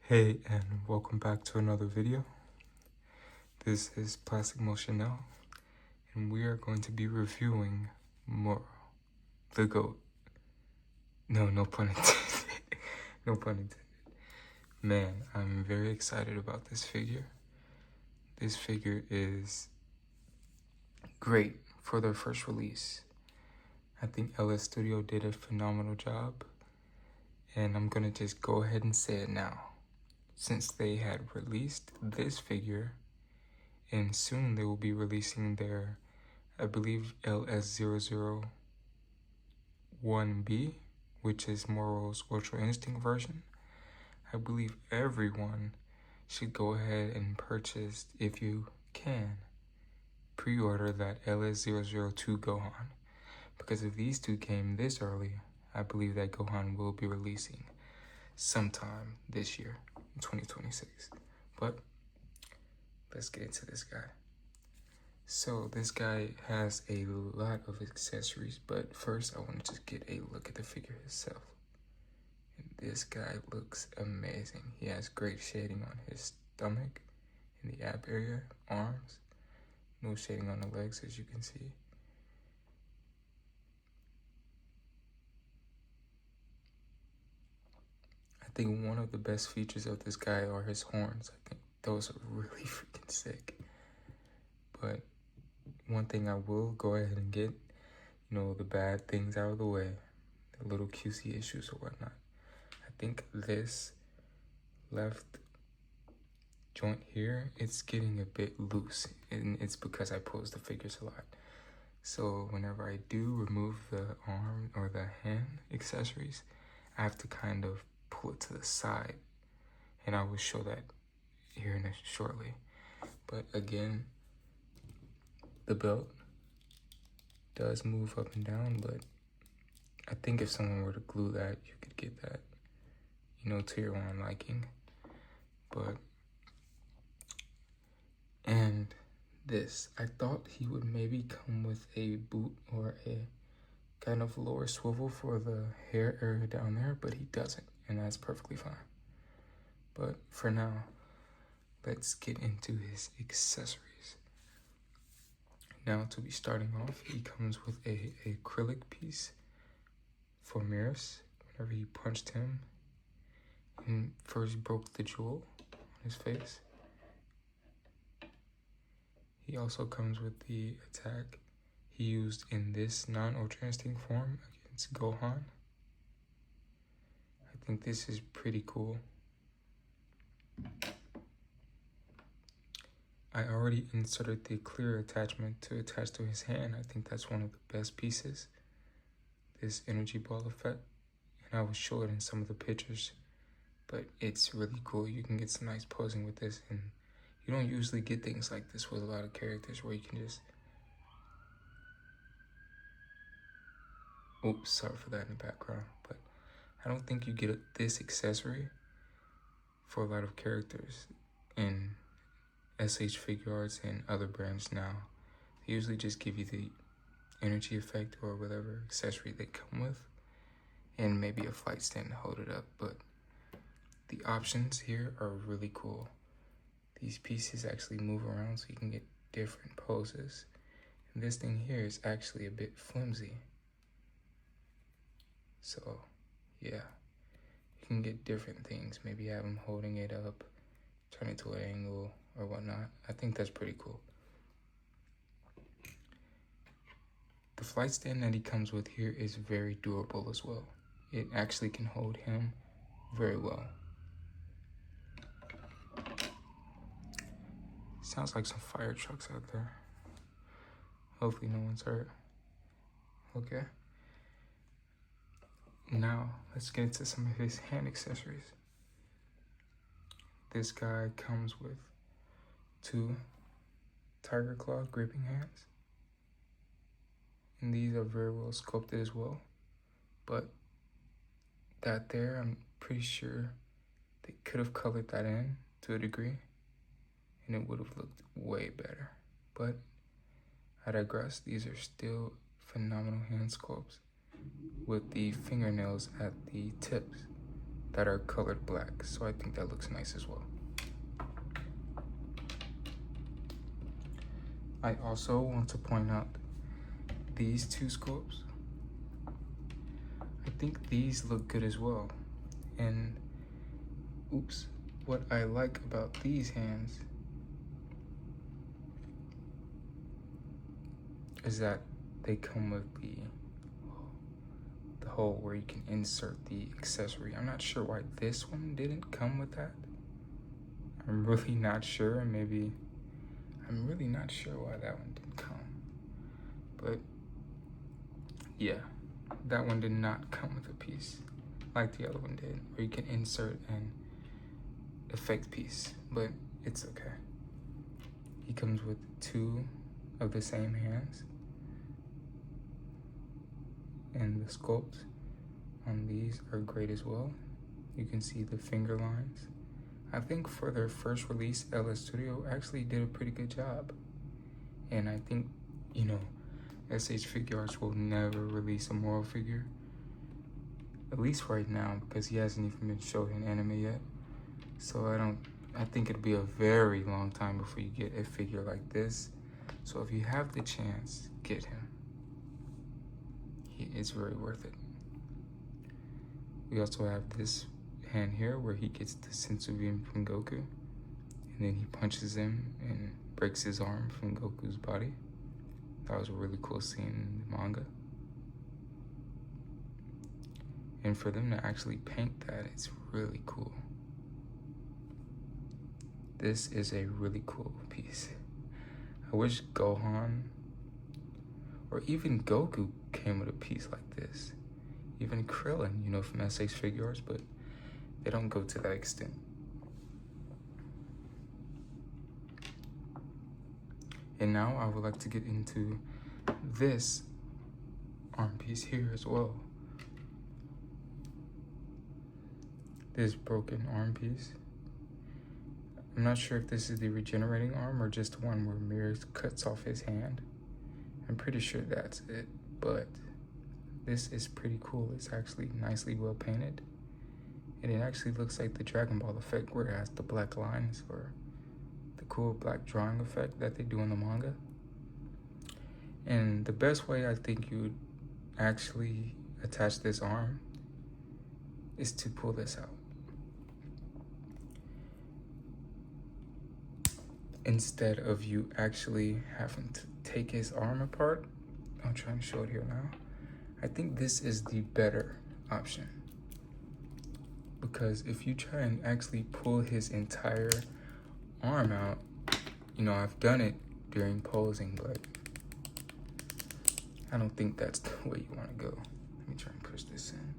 Hey, and welcome back to another video. This is Plastic Motion now, and we are going to be reviewing Moro, the GOAT. No pun intended. No pun intended. Man, I'm very excited about this figure. This figure is great for their first release. I think LS Studio did a phenomenal job, and I'm gonna just go ahead and say it now. Since they had released this figure, and soon they will be releasing their, I believe, LS001B, which is Moro's Ultra Instinct version. I believe everyone should go ahead and purchase, if you can, pre-order that LS002 Gohan. Because if these two came this early, I believe that Gohan will be releasing sometime this year, in 2026. But let's get into this guy. So this guy has a lot of accessories, but first I want to just get a look at the figure itself. And this guy looks amazing. He has great shading on his stomach, in the ab area, arms. No shading on the legs, as you can see. I think one of the best features of this guy are his horns. I think those are really freaking sick. But one thing I will go ahead and get, the bad things out of the way, the little QC issues or whatnot. I think this left joint here, it's getting a bit loose, and it's because I pose the figures a lot. So whenever I do remove the arm or the hand accessories, I have to kind of pull it to the side, and I will show that here shortly. But again, the belt does move up and down, but I think if someone were to glue that, you could get that, to your own liking. And this, I thought he would maybe come with a boot or a kind of lower swivel for the hair area down there, but he doesn't, and that's perfectly fine. But for now, let's get into his accessories. Now, to be starting off, he comes with a acrylic piece for mirrors. Whenever he punched him and first broke the jewel on his face. He also comes with the attack he used in this non-Ultra Instinct form against Gohan. I think this is pretty cool. I already inserted the clear attachment to attach to his hand. I think that's one of the best pieces, this energy ball effect. And I will show it in some of the pictures, but it's really cool. You can get some nice posing with this, and you don't usually get things like this with a lot of characters where you can just... Oops, sorry for that in the background, but I don't think you get this accessory for a lot of characters in SH Figure Arts and other brands now. They usually just give you the energy effect or whatever accessory they come with, and maybe a flight stand to hold it up, but the options here are really cool. These pieces actually move around so you can get different poses. And this thing here is actually a bit flimsy. So, yeah, you can get different things. Maybe have him holding it up, turn it to an angle or whatnot. I think that's pretty cool. The flight stand that he comes with here is very durable as well. It actually can hold him very well. Sounds like some fire trucks out there. Hopefully no one's hurt. Okay. Now, let's get into some of his hand accessories. This guy comes with 2 tiger claw gripping hands. And these are very well sculpted as well. But that there, I'm pretty sure they could have colored that in to a degree, and it would have looked way better. But I digress. These are still phenomenal hand sculpts with the fingernails at the tips. that are colored black. So I think that looks nice as well. I also want to point out these two sculpts. I think these look good as well. And oops, what I like about these hands is that they come with the hole where you can insert the accessory. I'm not sure why this one didn't come with that. I'm really not sure. I'm really not sure why that one didn't come. But yeah, that one did not come with a piece like the other one did, where you can insert an effect piece, but it's okay. He comes with two of the same hands, and the sculpts on these are great as well. You can see the finger lines. I think for their first release, LS Studio actually did a pretty good job. And I think, you know, SH Figuarts will never release a Moro figure, at least right now, because he hasn't even been showed in anime yet. So I think it'll be a very long time before you get a figure like this. So if you have the chance, get him. It's very worth it. We also have this hand here where he gets the sensu beam from Goku, and then he punches him and breaks his arm from Goku's body. That was a really cool scene in the manga. And for them to actually paint that, it's really cool. This is a really cool piece. I wish Gohan or even Goku came with a piece like this. Even Krillin, you know, from SH Figuarts, but they don't go to that extent. And now I would like to get into this arm piece here as well. This broken arm piece. I'm not sure if this is the regenerating arm or just one where Mirrors cuts off his hand. I'm pretty sure that's it, but this is pretty cool. It's actually nicely well painted. And it actually looks like the Dragon Ball effect where it has the black lines, or the cool black drawing effect that they do in the manga. And the best way I think you would actually attach this arm is to pull this out. Instead of you actually having to take his arm apart. I'm trying to show it here now. I think this is the better option, because if you try and actually pull his entire arm out, you know, I've done it during posing, but I don't think that's the way you want to go. Let me try and push this in.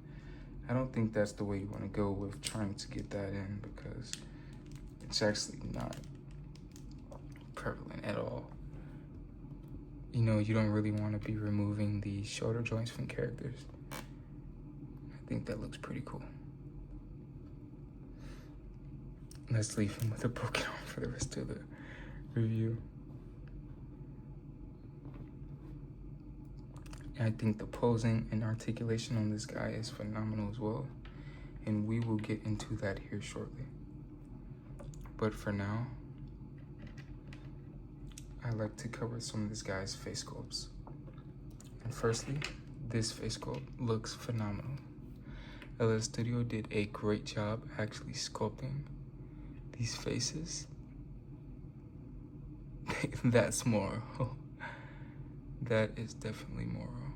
I don't think that's the way you want to go with trying to get that in, because it's actually not prevalent at all. You know, you don't really want to be removing the shoulder joints from characters. I think that looks pretty cool. Let's leave him with a broken arm for the rest of the review. I think the posing and articulation on this guy is phenomenal as well, and we will get into that here shortly. But for now, I like to cover some of this guy's face sculpts. And firstly, this face sculpt looks phenomenal. LS Studio did a great job actually sculpting these faces. That's Moro. That is definitely Moro.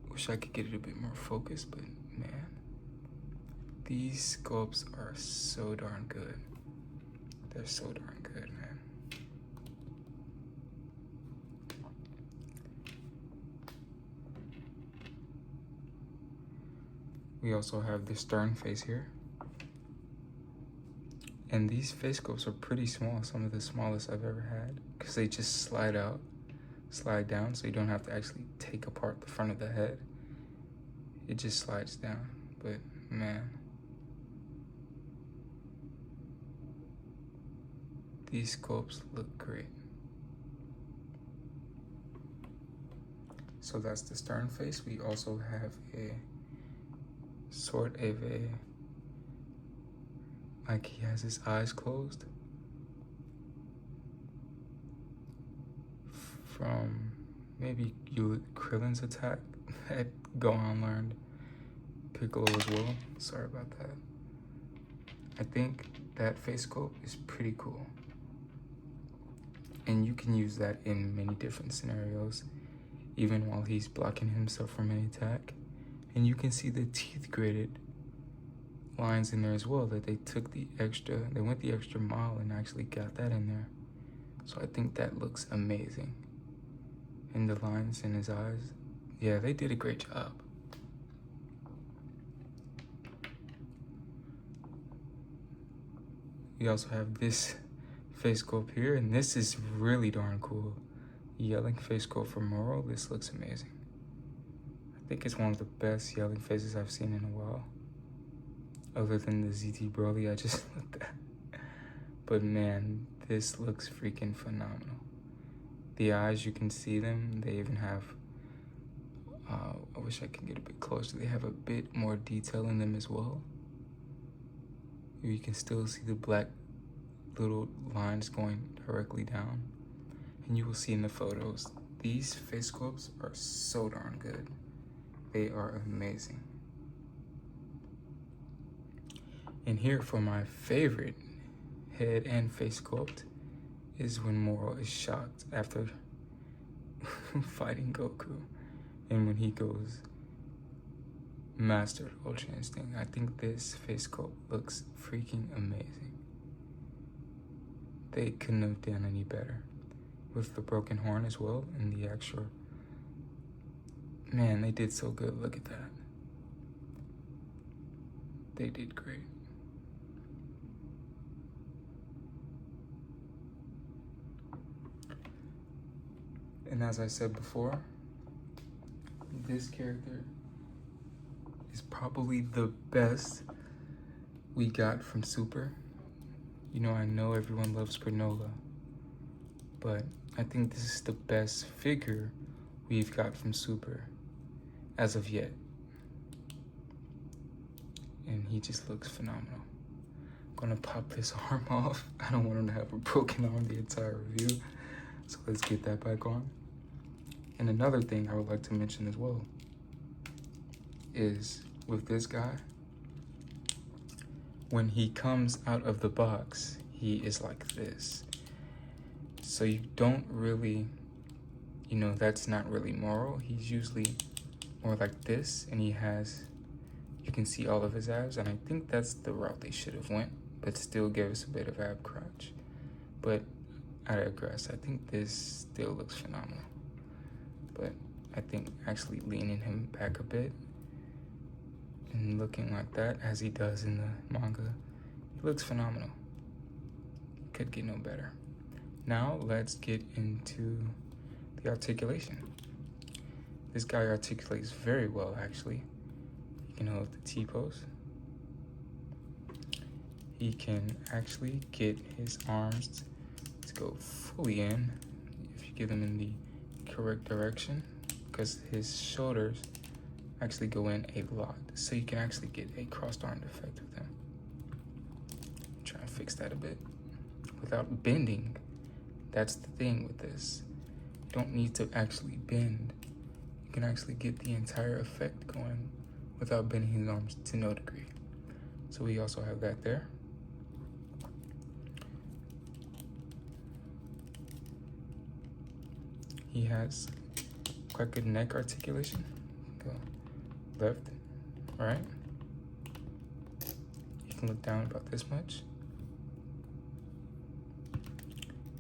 Wish I could get it a bit more focused, but man, these sculpts are so darn good. They're so darn good, man. We also have the stern face here. And these face sculpts are pretty small, some of the smallest I've ever had, because they just slide out, slide down, so you don't have to actually take apart the front of the head. It just slides down, but man, these sculpts look great. So that's the stern face. We also have a sort of a, like he has his eyes closed. From maybe Krillin's attack that Gohan learned Piccolo as well. Sorry about that. I think that face sculpt is pretty cool. And you can use that in many different scenarios, even while he's blocking himself from any attack. And you can see the teeth graded lines in there as well, that they went the extra mile and actually got that in there. So I think that looks amazing. And the lines in his eyes, yeah, they did a great job. We also have this face sculpt here, and this is really darn cool. Yelling face sculpt for Moro, this looks amazing. I think it's one of the best yelling faces I've seen in a while, other than the ZT Broly I just looked at. But man, this looks freaking phenomenal. The eyes, you can see them. They even have, I wish I could get a bit closer. They have a bit more detail in them as well. You can still see the black little lines going directly down. And you will see in the photos, these face sculpts are so darn good. They are amazing. And here for my favorite head and face sculpt is when Moro is shocked after fighting Goku. And when he goes Mastered Ultra Instinct. I think this face sculpt looks freaking amazing. They couldn't have done any better. With the broken horn as well, and the actual, man, they did so good. Look at that. They did great. And as I said before, this character is probably the best we got from Super. You know, I know everyone loves Granola, but I think this is the best figure we've got from Super as of yet. And he just looks phenomenal. I'm gonna pop this arm off. I don't want him to have a broken arm the entire review. So let's get that back on. And another thing I would like to mention as well is with this guy, when he comes out of the box, he is like this. So you don't really, you know, that's not really Moro. He's usually more like this, and he has, you can see all of his abs, and I think that's the route they should have went, but still give us a bit of ab crotch. But I digress. I think this still looks phenomenal. But I think actually leaning him back a bit and looking like that as he does in the manga, he looks phenomenal. Could get no better. Now let's get into the articulation. This guy articulates very well, actually. He can hold the T-pose. He can actually get his arms to go fully in if you give them in the correct direction, because his shoulders actually go in a lot, so you can actually get a crossed armed effect with him. Try and fix that a bit without bending. That's the thing with this. You don't need to actually bend. You can actually get the entire effect going without bending his arms to no degree. So we also have that there. He has quite good neck articulation. Go left, right. You can look down about this much.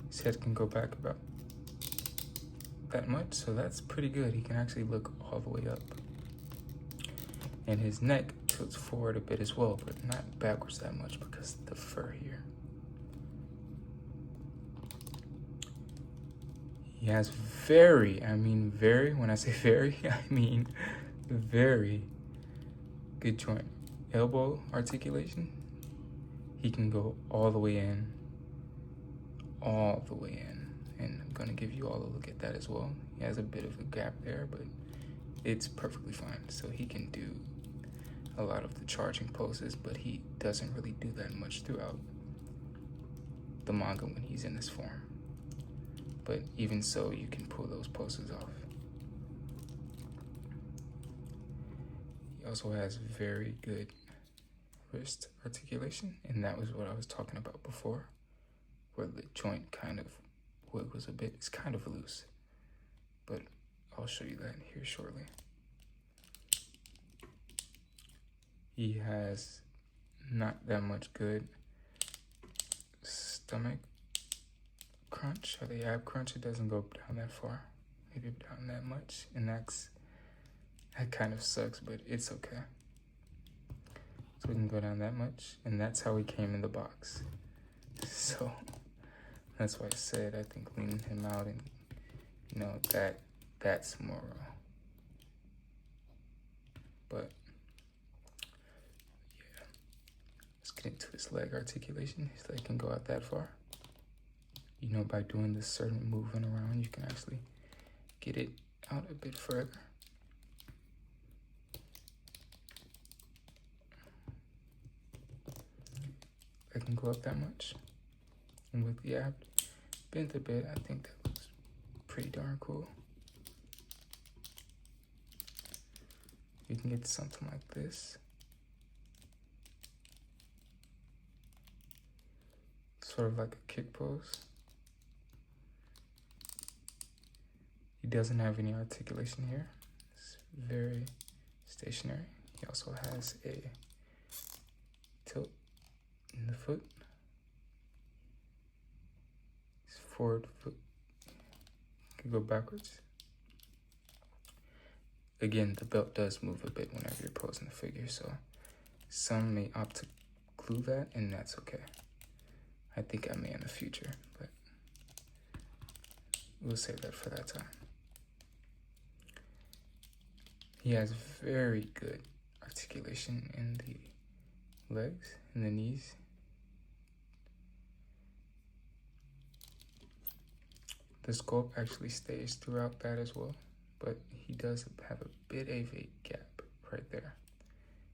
His head can go back about that much, so that's pretty good. He can actually look all the way up. And his neck tilts forward a bit as well, but not backwards that much because of the fur here. He has very, when I say very, I mean very good joint elbow articulation. He can go all the way in, and I'm gonna give you all a look at that as well. He has a bit of a gap there, but it's perfectly fine. So he can do a lot of the charging poses, but he doesn't really do that much throughout the manga when he's in this form. But even so, you can pull those poses off. He also has very good wrist articulation, and that was what I was talking about before, where the joint kind of wiggles a bit. It's kind of loose, but I'll show you that here shortly. He has not that much good stomach crunch, or the ab crunch. It doesn't go down that far, maybe down that much, and that kind of sucks, but it's okay. So we can go down that much, and that's how he came in the box. So that's why I said I think leaning him out, and you know, that's Moro. But yeah, let's get into his leg articulation. His leg can go out that far. You know, by doing this certain moving around, you can actually get it out a bit further. I can go up that much. And with the ab bent a bit, I think that looks pretty darn cool. You can get something like this. Sort of like a kick pose. He doesn't have any articulation here. It's very stationary. He also has a tilt in the foot. His forward foot can go backwards. Again, the belt does move a bit whenever you're posing the figure, so some may opt to glue that, and that's okay. I think I may in the future, but we'll save that for that time. He has very good articulation in the legs and the knees. The sculpt actually stays throughout that as well, but he does have a bit of a gap right there,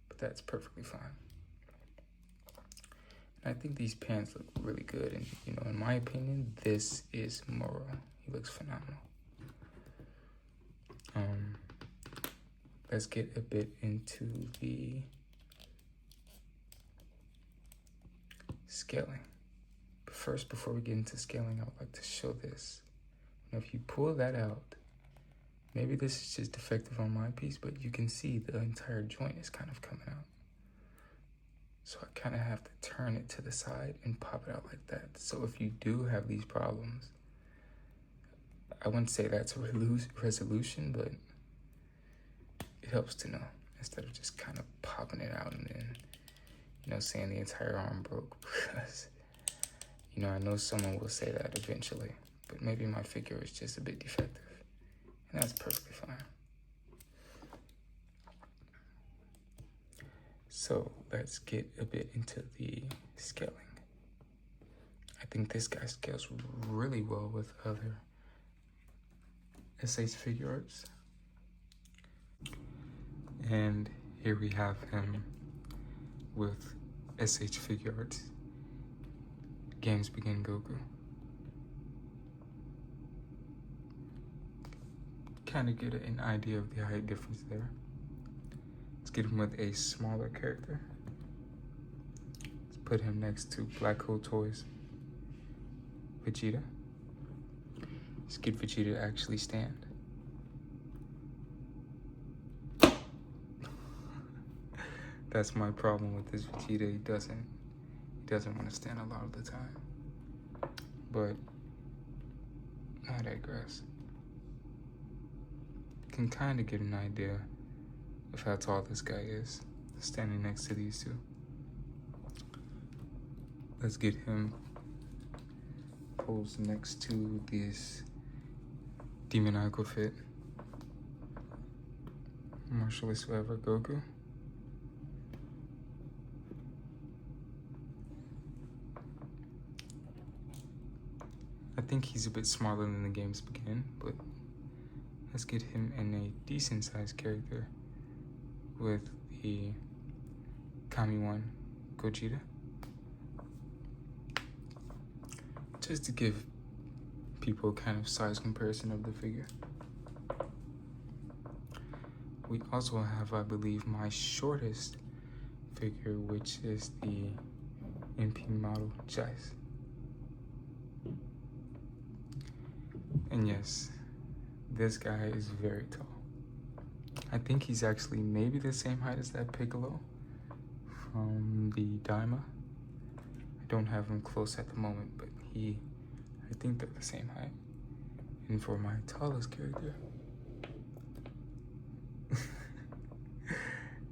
but that's perfectly fine. And I think these pants look really good, and you know, in my opinion, this is Moro. He looks phenomenal. Let's get a bit into the scaling. But first, before we get into scaling, I would like to show this. Now, if you pull that out, maybe this is just defective on my piece, but you can see the entire joint is kind of coming out. So I kind of have to turn it to the side and pop it out like that. So if you do have these problems, I wouldn't say that's a resolution, but it helps to know, instead of just kind of popping it out and then, you know, saying the entire arm broke, because, you know, I know someone will say that eventually, but maybe my figure is just a bit defective, and that's perfectly fine. So let's get a bit into the scaling. I think this guy scales really well with other SH figure arts. And here we have him with SH figure arts. Games Begin Goku. Kind of get an idea of the height difference there. Let's get him with a smaller character. Let's put him next to Black Hole Toys Vegeta. Let's get Vegeta to actually stand. That's my problem with this Vegeta. He doesn't want to stand a lot of the time. But I digress. You can kind of get an idea of how tall this guy is, standing next to these two. Let's get him posed next to this demoniacal fit Marshallist Forever Goku. I think he's a bit smaller than the Games Begin, but let's get him in a decent sized character with the Kami-1 Gogeta. Just to give people a kind of size comparison of the figure. We also have, I believe, my shortest figure, which is the MP model Jice. And yes, this guy is very tall. I think he's actually maybe the same height as that Piccolo from the Daima. I don't have him close at the moment, but I think they're the same height. And for my tallest character,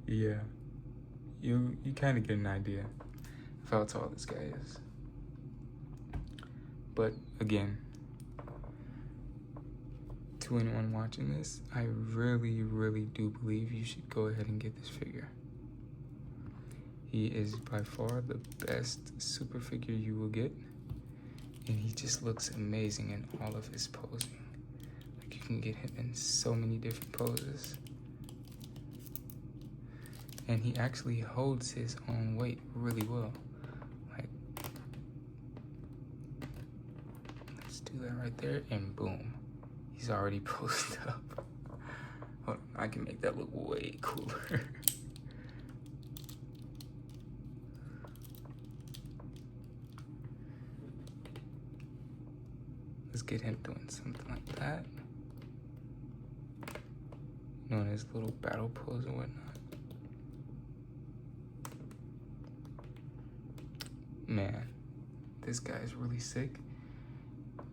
yeah, you kind of get an idea of how tall this guy is. But again, to anyone watching this, I really, really do believe you should go ahead and get this figure. He is by far the best super figure you will get, and he just looks amazing in all of his posing. Like, you can get him in so many different poses. And he actually holds his own weight really well. Like, let's do that right there, and boom. He's already posed up. Hold on, I can make that look way cooler. Let's get him doing something like that. Doing his little battle pose and whatnot. Man, this guy is really sick.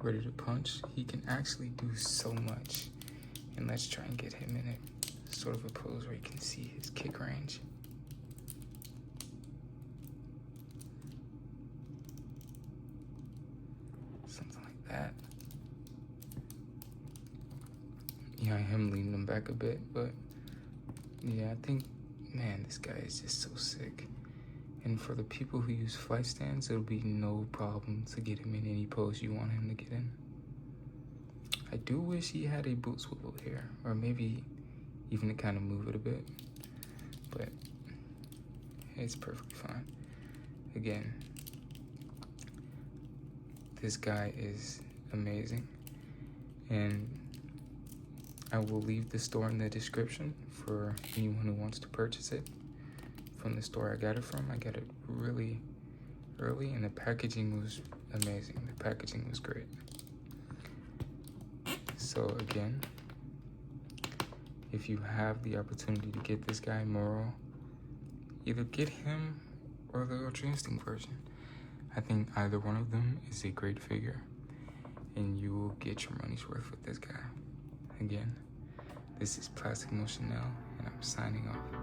Ready to punch. He can actually do so much. And let's try and get him in a sort of a pose where you can see his kick range. Something like that. Yeah, I am leaning him back a bit, but yeah, I think, man, this guy is just so sick. And for the people who use flight stands, it'll be no problem to get him in any pose you want him to get in. I do wish he had a boot swivel here, or maybe even to kind of move it a bit, but it's perfectly fine. Again, this guy is amazing, and I will leave the store in the description for anyone who wants to purchase it. From the store I got it from. I got it really early, and the packaging was amazing. The packaging was great. So again, if you have the opportunity to get this guy, Moro, either get him or the Ultra Instinct version. I think either one of them is a great figure, and you will get your money's worth with this guy. Again, this is Plastic Motion Now, and I'm signing off.